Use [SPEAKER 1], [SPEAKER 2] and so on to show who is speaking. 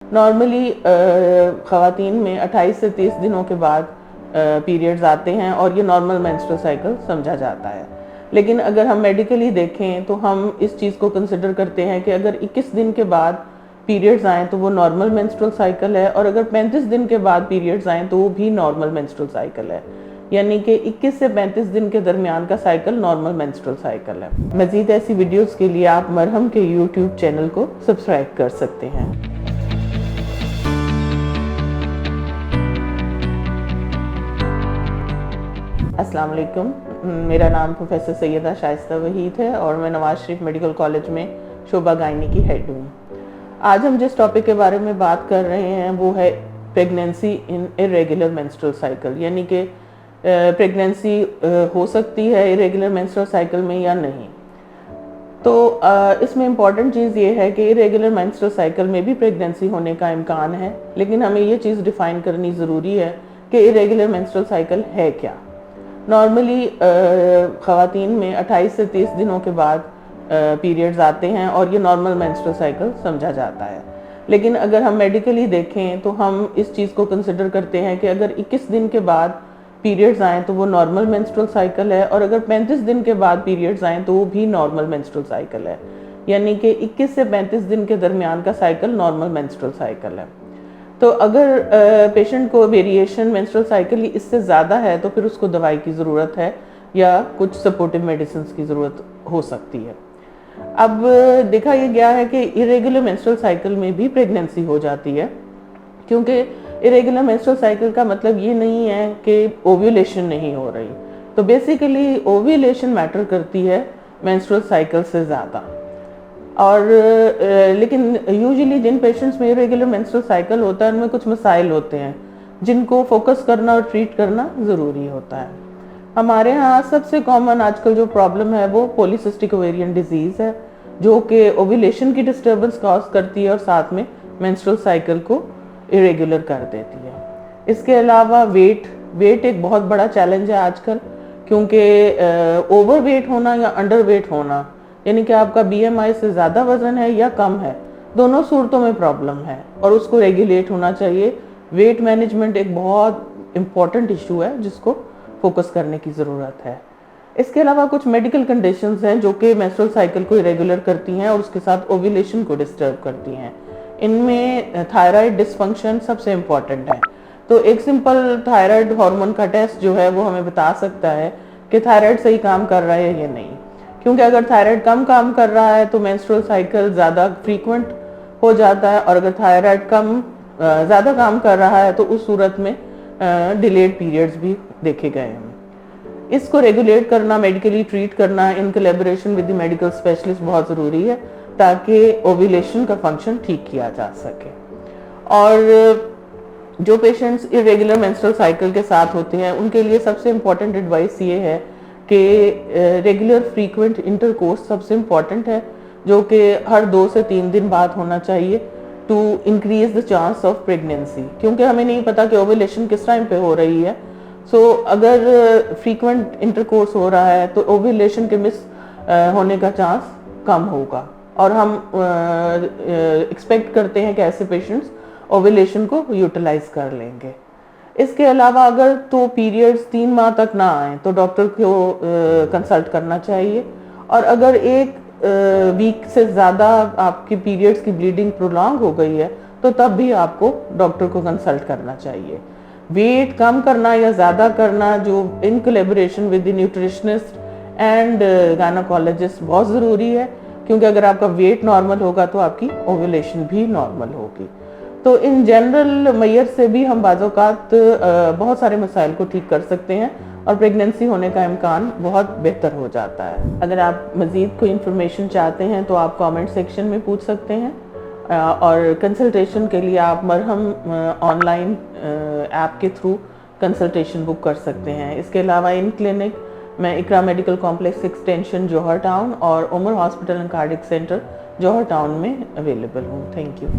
[SPEAKER 1] Normally ख़वातीन में 28 से 30 दिनों के बाद पीरियड्स आते हैं और ये नॉर्मल मेंस्ट्रुअल साइकिल समझा जाता है। लेकिन अगर हम मेडिकली देखें तो हम इस चीज़ को कंसिडर करते हैं कि अगर 21 दिन के बाद पीरियड्स आएँ तो वो नॉर्मल मेंस्ट्रुअल साइकिल है, और अगर 35 दिन के बाद पीरियड्स आएँ तो वो भी नॉर्मल मेंस्ट्रुअल साइकिल है। यानी कि 21 से 35 दिन के दरमियान का साइकिल नॉर्मल मेंस्ट्रुअल साइकिल है। मज़ीद ऐसी वीडियोज़ के लिए आप मरहम के यूट्यूब चैनल को सब्सक्राइब कर सकते हैं। अस्सलाम वालेकुम, मेरा नाम प्रोफेसर सैयदा शाइस्ता वहीद है और मैं नवाज शरीफ मेडिकल कॉलेज में शोबा गायनी की हेड हूँ। आज हम जिस टॉपिक के बारे में बात कर रहे हैं वो है प्रेगनेंसी इन इरेगुलर मेंस्ट्रुअल साइकिल, यानी कि प्रेगनेंसी हो सकती है इरेगुलर मेंस्ट्रुअल साइकिल में या नहीं। तो इसमें इम्पॉर्टेंट चीज़ ये है कि इरेगुलर मेंस्ट्रुअल साइकिल में भी प्रेगनेंसी होने का इम्कान है, लेकिन हमें ये चीज़ डिफ़ाइन करनी ज़रूरी है कि इरेगुलर मेंस्ट्रुअल साइकिल है क्या। नॉर्मली ख़वातीन में 28 से 30 दिनों के बाद पीरियड्स आते हैं और ये नॉर्मल मेंस्ट्रुअल साइकिल समझा जाता है। लेकिन अगर हम मेडिकली देखें तो हम इस चीज़ को कंसिडर करते हैं कि अगर 21 दिन के बाद पीरियड्स आएँ तो वो नॉर्मल मेंस्ट्रुअल साइकिल है, और अगर 35 दिन के बाद पीरियड्स आएँ तो वो भी नॉर्मल मेंस्ट्रुअल साइकिल है। यानी कि 21 से 35 दिन के दरमियान का साइकिल नॉर्मल मेंस्ट्रुअल साइकिल है। तो अगर पेशेंट को वेरिएशन मेंस्ट्रुअल साइकिल इससे ज़्यादा है तो फिर उसको दवाई की ज़रूरत है या कुछ सपोर्टिव मेडिसिन की ज़रूरत हो सकती है। अब देखा ये गया है कि इरेगुलर मेंस्ट्रुअल साइकिल में भी प्रेगनेंसी हो जाती है, क्योंकि इरेगुलर मेंस्ट्रुअल साइकिल का मतलब ये नहीं है कि ओव्यूलेशन नहीं हो रही। तो बेसिकली ओव्यूलेशन मैटर करती है मेंस्ट्रुअल साइकिल से ज़्यादा। और लेकिन यूजुअली जिन पेशेंट्स में इरेगुलर मेंस्ट्रुअल साइकिल होता है उनमें कुछ मसाइल होते हैं जिनको फोकस करना और ट्रीट करना ज़रूरी होता है। हमारे यहाँ सबसे कॉमन आजकल जो प्रॉब्लम है वो पॉलीसिस्टिक ओवेरियन डिजीज़ है, जो कि ओव्यूलेशन की डिस्टर्बेंस कॉज करती है और साथ में मेंस्ट्रुअल साइकिल को इरेगुलर कर देती है। इसके अलावा वेट एक बहुत बड़ा चैलेंज है आजकल, क्योंकि ओवर वेट होना या अंडर वेट होना, यानी कि आपका BMI से ज़्यादा वज़न है या कम है, दोनों सूरतों में प्रॉब्लम है और उसको रेगुलेट होना चाहिए। वेट मैनेजमेंट एक बहुत इम्पॉर्टेंट इशू है जिसको फोकस करने की ज़रूरत है। इसके अलावा कुछ मेडिकल कंडीशंस हैं जो कि मेंस्ट्रुअल साइकिल को इरेगुलर करती हैं और उसके साथ ओव्यूलेशन को डिस्टर्ब करती हैं। इनमें थायराइड डिसफंक्शन सबसे इम्पॉर्टेंट है। तो एक सिंपल थायराइड हार्मोन का टेस्ट जो है वो हमें बता सकता है कि थायराइड सही काम कर रहा है या नहीं, क्योंकि अगर थायराइड कम काम कर रहा है तो मेंस्ट्रुअल साइकिल ज़्यादा फ्रीक्वेंट हो जाता है, और अगर थायराइड ज़्यादा काम कर रहा है तो उस सूरत में डिलेड पीरियड्स भी देखे गए हैं। इसको रेगुलेट करना, मेडिकली ट्रीट करना in collaboration with the medical specialist बहुत ज़रूरी है ताकि ओव्यूलेशन का फंक्शन ठीक किया जा सके। और जो पेशेंट्स इरेगुलर मेंस्ट्रुअल साइकिल के साथ होते हैं उनके लिए सबसे इम्पॉर्टेंट एडवाइस ये है कि रेगुलर फ्रीक्वेंट इंटरकोर्स सबसे इम्पॉर्टेंट है, जो कि हर 2 से 3 दिन बाद होना चाहिए to increase the chance of pregnancy, क्योंकि हमें नहीं पता कि ओव्यूलेशन किस टाइम पे हो रही है। सो अगर फ्रीक्वेंट इंटरकोर्स हो रहा है तो ओव्यूलेशन के मिस होने का चांस कम होगा, और हम एक्सपेक्ट करते हैं कि ऐसे पेशेंट्स ओव्यूलेशन को यूटिलाइज कर लेंगे। इसके अलावा अगर तो पीरियड्स 3 माह तक ना आए तो डॉक्टर को कंसल्ट करना चाहिए, और अगर 1 वीक से ज़्यादा आपकी पीरियड्स की ब्लीडिंग प्रोलॉन्ग हो गई है तो तब भी आपको डॉक्टर को कंसल्ट करना चाहिए। वेट कम करना या ज़्यादा करना जो in collaboration with the nutritionist and gynaecologist बहुत ज़रूरी है, क्योंकि अगर आपका वेट नॉर्मल होगा तो आपकी ओव्यूलेशन भी नॉर्मल होगी। तो इन जनरल मैयर से भी हम बाज़-औक़ात बहुत सारे मसाइल को ठीक कर सकते हैं और प्रेगनेंसी होने का इम्कान बहुत बेहतर हो जाता है। अगर आप मज़ीद कोई इन्फॉर्मेशन चाहते हैं तो आप कमेंट सेक्शन में पूछ सकते हैं, और कंसल्टेशन के लिए आप मरहम ऑनलाइन ऐप के थ्रू कंसल्टेशन बुक कर सकते हैं। इसके अलावा इन क्लिनिक मैं Iqra medical complex extension Johar town और Umar hospital and cardiac centre Johar town में अवेलेबल हूँ। Thank you.